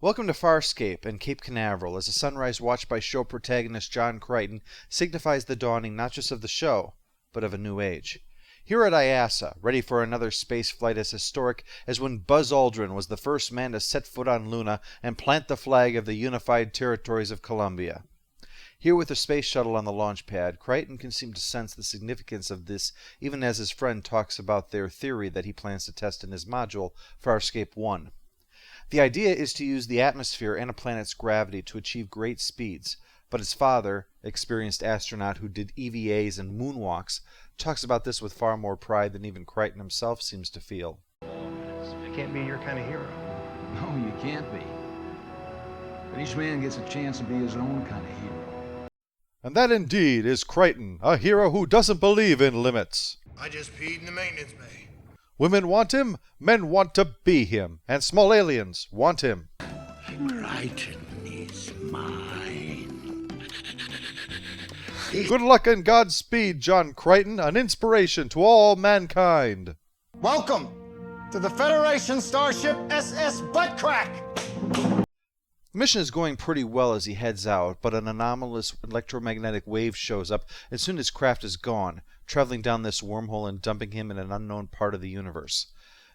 Welcome to Farscape and Cape Canaveral, as a sunrise watched by show protagonist John Crichton signifies the dawning not just of the show, but of a new age. Here at IASA, ready for another space flight as historic as when Buzz Aldrin was the first man to set foot on Luna and plant the flag of the unified territories of Columbia. Here with the space shuttle on the launch pad, Crichton can seem to sense the significance of this even as his friend talks about their theory that he plans to test in his module, Farscape 1. The idea is to use the atmosphere and a planet's gravity to achieve great speeds, but his father, experienced astronaut who did EVAs and moonwalks, talks about this with far more pride than even Crichton himself seems to feel. I can't be your kind of hero. No, you can't be. But each man gets a chance to be his own kind of hero. And that indeed is Crichton, a hero who doesn't believe in limits. I just peed in the maintenance bay. Women want him, men want to be him, and small aliens want him. Crichton is mine. Good luck and Godspeed, John Crichton, an inspiration to all mankind. Welcome to the Federation starship SS Buttcrack. The mission is going pretty well as he heads out, but an anomalous electromagnetic wave shows up as soon as his craft is gone, traveling down this wormhole and dumping him in an unknown part of the universe.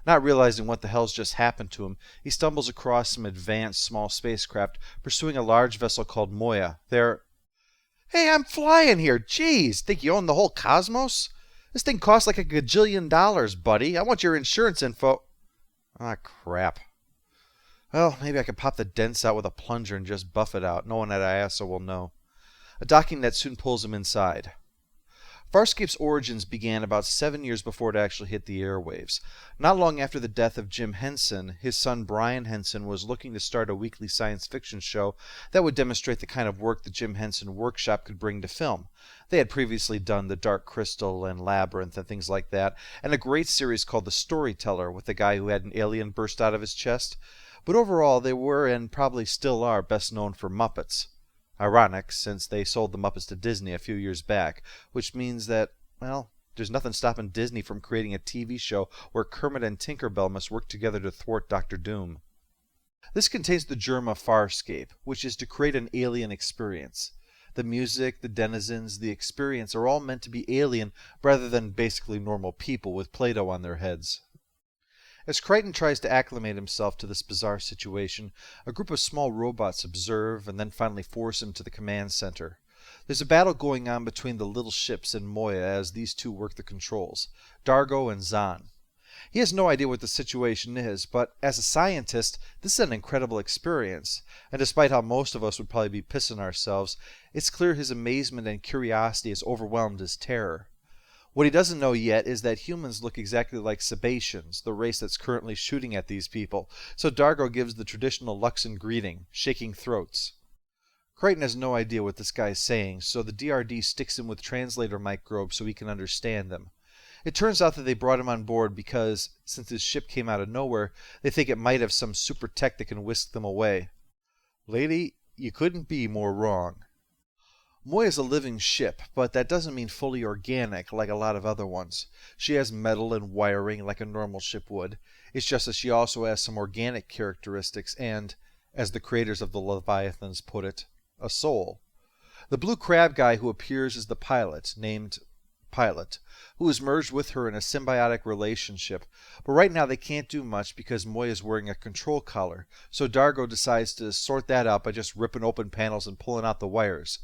Not realizing what the hell's just happened to him, he stumbles across some advanced small spacecraft pursuing a large vessel called Moya. Hey, I'm flying here! Jeez, think you own the whole cosmos? This thing costs like $1 gajillion, buddy. I want your insurance info. Ah, crap. Well, maybe I could pop the dents out with a plunger and just buff it out. No one at IASA will know. A docking net soon pulls him inside. Farscape's origins began about 7 years before it actually hit the airwaves. Not long after the death of Jim Henson, his son Brian Henson was looking to start a weekly science fiction show that would demonstrate the kind of work the Jim Henson Workshop could bring to film. They had previously done The Dark Crystal and Labyrinth and things like that, and a great series called The Storyteller with the guy who had an alien burst out of his chest. But overall, they were, and probably still are, best known for Muppets. Ironic, since they sold the Muppets to Disney a few years back, which means that, well, there's nothing stopping Disney from creating a TV show where Kermit and Tinkerbell must work together to thwart Dr. Doom. This contains the germ of Farscape, which is to create an alien experience. The music, the denizens, the experience are all meant to be alien rather than basically normal people with Play-Doh on their heads. As Crichton tries to acclimate himself to this bizarre situation, a group of small robots observe and then finally force him to the command center. There's a battle going on between the little ships and Moya as these two work the controls, Dargo and Zahn. He has no idea what the situation is, but as a scientist, this is an incredible experience, and despite how most of us would probably be pissing ourselves, it's clear his amazement and curiosity has overwhelmed his terror. What he doesn't know yet is that humans look exactly like Sebaceans, the race that's currently shooting at these people, so Dargo gives the traditional Luxon greeting, shaking throats. Crichton has no idea what this guy is saying, so the DRD sticks him with translator microbes so he can understand them. It turns out that they brought him on board because, since his ship came out of nowhere, they think it might have some super tech that can whisk them away. Lady, you couldn't be more wrong. Moya is a living ship, but that doesn't mean fully organic like a lot of other ones. She has metal and wiring like a normal ship would. It's just that she also has some organic characteristics and, as the creators of the Leviathans put it, a soul. The blue crab guy who appears as the pilot, named Pilot, who is merged with her in a symbiotic relationship, but right now they can't do much because Moya is wearing a control collar, so Dargo decides to sort that out by just ripping open panels and pulling out the wires.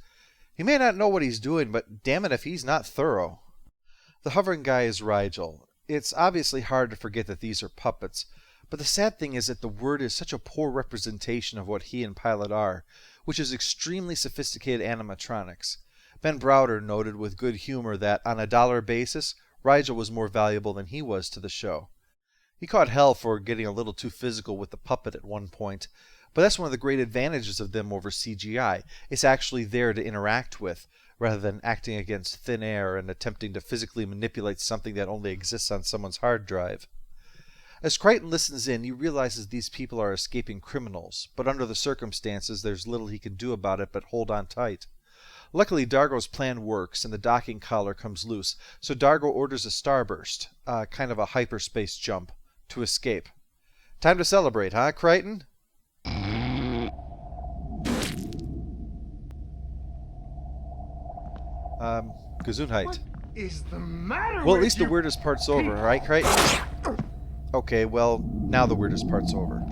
He may not know what he's doing, but damn it if he's not thorough. The hovering guy is Rigel. It's obviously hard to forget that these are puppets, but the sad thing is that the word is such a poor representation of what he and Pilot are, which is extremely sophisticated animatronics. Ben Browder noted with good humor that, on a dollar basis, Rigel was more valuable than he was to the show. He caught hell for getting a little too physical with the puppet at one point, but that's one of the great advantages of them over CGI. It's actually there to interact with, rather than acting against thin air and attempting to physically manipulate something that only exists on someone's hard drive. As Crichton listens in, he realizes these people are escaping criminals, but under the circumstances there's little he can do about it but hold on tight. Luckily, Dargo's plan works and the docking collar comes loose, so Dargo orders a starburst, kind of a hyperspace jump, to escape. Time to celebrate, huh, Crichton? Gesundheit. What is the matter Well, at with least the you? weirdest part's over, right, Crichton? Okay, well, now the weirdest part's over.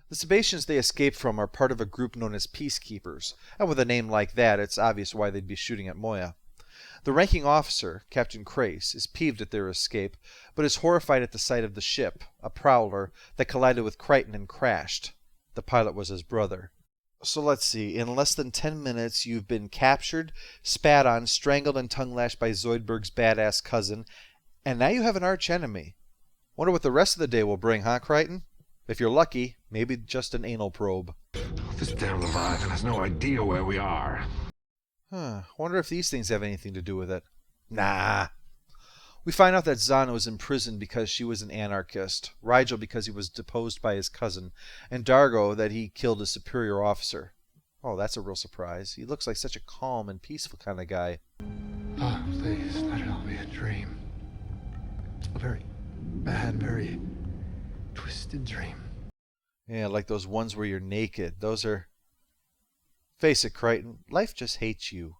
The Sebastians they escaped from are part of a group known as peacekeepers, and with a name like that, it's obvious why they'd be shooting at Moya. The ranking officer, Captain Crace, is peeved at their escape, but is horrified at the sight of the ship, a prowler, that collided with Crichton and crashed. The pilot was his brother. So let's see, in less than 10 minutes you've been captured, spat on, strangled and tongue-lashed by Zoidberg's badass cousin, and now you have an arch-enemy. Wonder what the rest of the day will bring, huh, Crichton? If you're lucky, maybe just an anal probe. This damn Leviathan has no idea where we are. Wonder if these things have anything to do with it. Nah. We find out that Zana was imprisoned because she was an anarchist, Rigel because he was deposed by his cousin, and Dargo that he killed his superior officer. Oh, that's a real surprise. He looks like such a calm and peaceful kind of guy. Oh, please, let it all be a dream. A very bad, very twisted dream. Yeah, like those ones where you're naked. Those are... Face it, Crichton, life just hates you.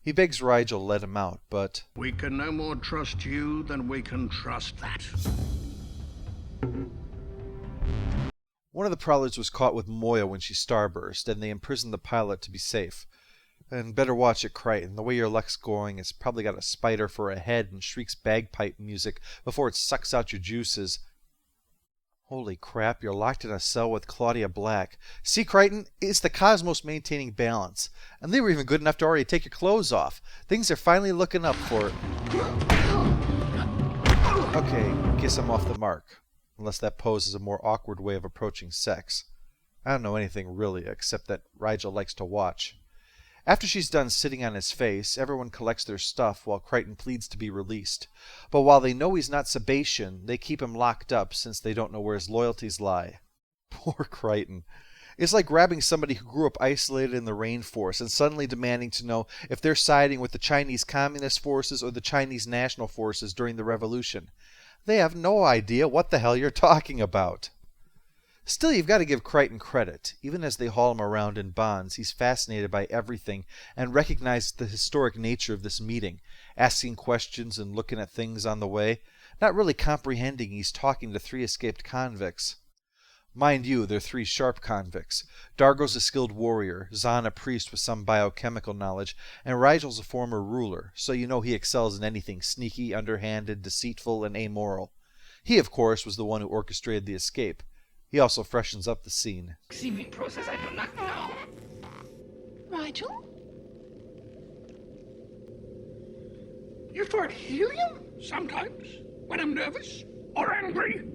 He begs Rigel to let him out, but... We can no more trust you than we can trust that. One of the prowlers was caught with Moya when she starburst, and they imprisoned the pilot to be safe. And better watch it, Crichton. The way your luck's going, it's probably got a spider for a head and shrieks bagpipe music before it sucks out your juices. Holy crap, you're locked in a cell with Claudia Black. See, Crichton, it's the cosmos maintaining balance. And they were even good enough to already take your clothes off. Things are finally looking up for... Okay, guess I'm off the mark. Unless that poses a more awkward way of approaching sex. I don't know anything really, except that Rigel likes to watch. After she's done sitting on his face, everyone collects their stuff while Crichton pleads to be released. But while they know he's not Sebastian, they keep him locked up since they don't know where his loyalties lie. Poor Crichton. It's like grabbing somebody who grew up isolated in the rainforest and suddenly demanding to know if they're siding with the Chinese Communist forces or the Chinese National Forces during the revolution. They have no idea what the hell you're talking about. Still, you've got to give Crichton credit. Even as they haul him around in bonds, he's fascinated by everything and recognizes the historic nature of this meeting, asking questions and looking at things on the way, not really comprehending he's talking to 3 escaped convicts. Mind you, they're 3 sharp convicts. Dargo's a skilled warrior, Zahn a priest with some biochemical knowledge, and Rigel's a former ruler, so you know he excels in anything sneaky, underhanded, deceitful, and amoral. He, of course, was the one who orchestrated the escape. He also freshens up the scene. Receiving process, I do not know. Rigel? You fart helium? Sometimes. When I'm nervous or angry.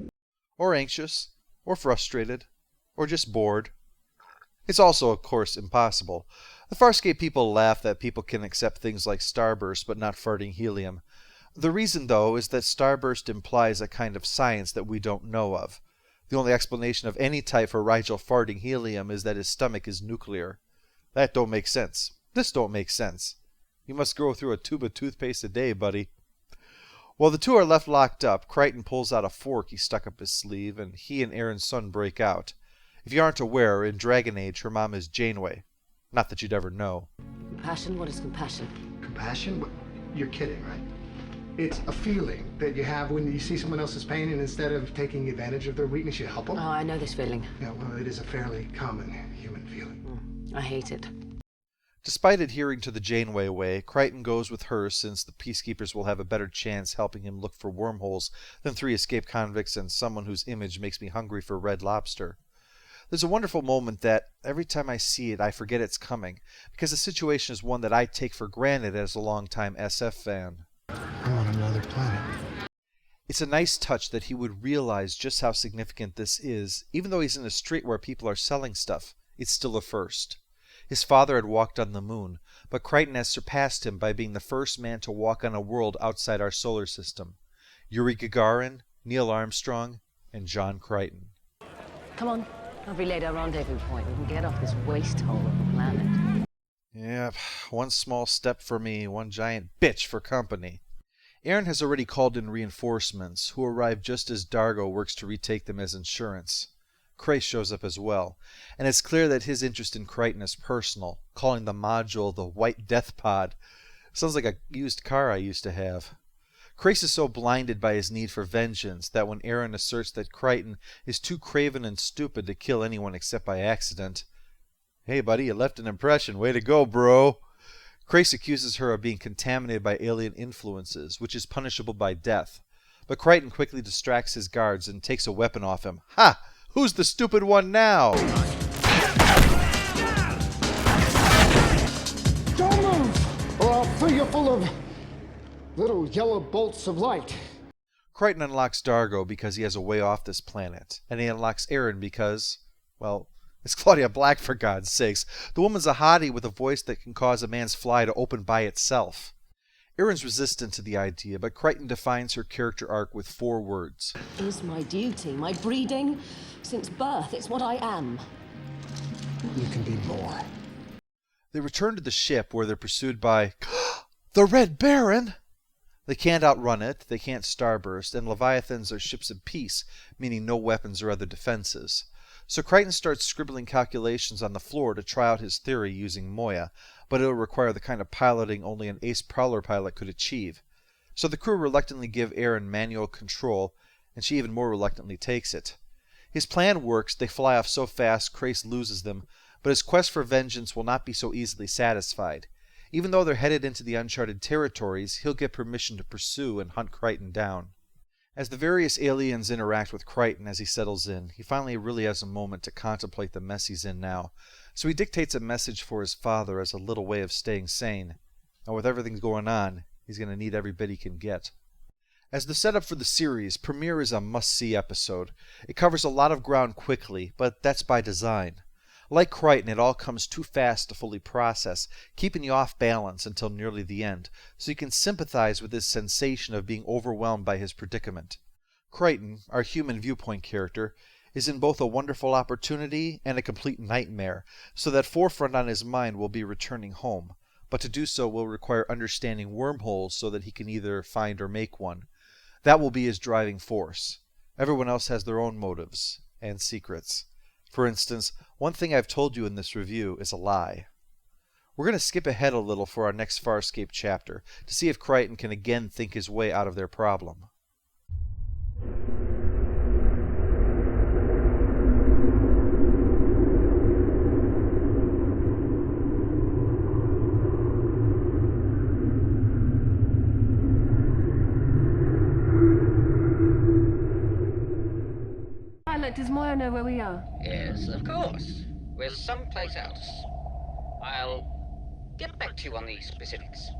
Or anxious, or frustrated, or just bored. It's also, of course, impossible. The Farscape people laugh that people can accept things like starburst but not farting helium. The reason, though, is that starburst implies a kind of science that we don't know of. The only explanation of any type for Rigel farting helium is that his stomach is nuclear. That don't make sense. This don't make sense. You must go through a tube of toothpaste a day, buddy. While the 2 are left locked up, Crichton pulls out a fork he stuck up his sleeve, and he and Aaron's son break out. If you aren't aware, in Dragon Age, her mom is Janeway. Not that you'd ever know. Compassion? What is compassion? Compassion? What? You're kidding, right? It's a feeling that you have when you see someone else's pain, and instead of taking advantage of their weakness, you help them. Oh, I know this feeling. Yeah, well, it is a fairly common human feeling. I hate it. Despite adhering to the Janeway way, Crichton goes with her since the peacekeepers will have a better chance helping him look for wormholes than 3 escaped convicts and someone whose image makes me hungry for red lobster. There's a wonderful moment that, every time I see it, I forget it's coming, because the situation is one that I take for granted as a longtime SF fan. I'm on another planet. It's a nice touch that he would realize just how significant this is. Even though he's in a street where people are selling stuff, it's still a first. His father had walked on the moon, but Crichton has surpassed him by being the first man to walk on a world outside our solar system. Yuri Gagarin, Neil Armstrong, and John Crichton. Come on. I've relayed our rendezvous point. We can get off this waste hole of a planet. Yep, one small step for me, one giant bitch for company. Aaron has already called in reinforcements, who arrive just as Dargo works to retake them as insurance. Cray shows up as well, and it's clear that his interest in Crichton is personal, calling the module the White Death Pod. Sounds like a used car I used to have. Crace is so blinded by his need for vengeance that when Aaron asserts that Crichton is too craven and stupid to kill anyone except by accident, "Hey buddy, you left an impression. Way to go, bro." Crace accuses her of being contaminated by alien influences, which is punishable by death. But Crichton quickly distracts his guards and takes a weapon off him. Ha! Who's the stupid one now? Don't move, or I'll fill you full of little yellow bolts of light. Crichton unlocks Dargo because he has a way off this planet, and he unlocks Aaron because, well, it's Claudia Black, for God's sakes. The woman's a hottie with a voice that can cause a man's fly to open by itself. Aaron's resistant to the idea, but Crichton defines her character arc with 4 words. Is my duty, my breeding. Since birth, it's what I am. You can be more. They return to the ship where they're pursued by the Red Baron. They can't outrun it, they can't starburst, and Leviathans are ships of peace, meaning no weapons or other defenses. So Crichton starts scribbling calculations on the floor to try out his theory using Moya, but it'll require the kind of piloting only an ace prowler pilot could achieve. So the crew reluctantly give Aaron manual control, and she even more reluctantly takes it. His plan works, they fly off so fast Crace loses them, but his quest for vengeance will not be so easily satisfied. Even though they're headed into the uncharted territories, he'll get permission to pursue and hunt Crichton down. As the various aliens interact with Crichton as he settles in, he finally really has a moment to contemplate the mess he's in now, so he dictates a message for his father as a little way of staying sane. And with everything going on, he's going to need every bit he can get. As the setup for the series, Premiere is a must-see episode. It covers a lot of ground quickly, but that's by design. Like Crichton, it all comes too fast to fully process, keeping you off balance until nearly the end, so you can sympathize with his sensation of being overwhelmed by his predicament. Crichton, our human viewpoint character, is in both a wonderful opportunity and a complete nightmare, so that forefront on his mind will be returning home, but to do so will require understanding wormholes so that he can either find or make one. That will be his driving force. Everyone else has their own motives and secrets. For instance, one thing I've told you in this review is a lie. We're going to skip ahead a little for our next Farscape chapter to see if Crichton can again think his way out of their problem. Pilot, does Moya know where we are? Yes, of course. We're someplace else. I'll get back to you on the specifics.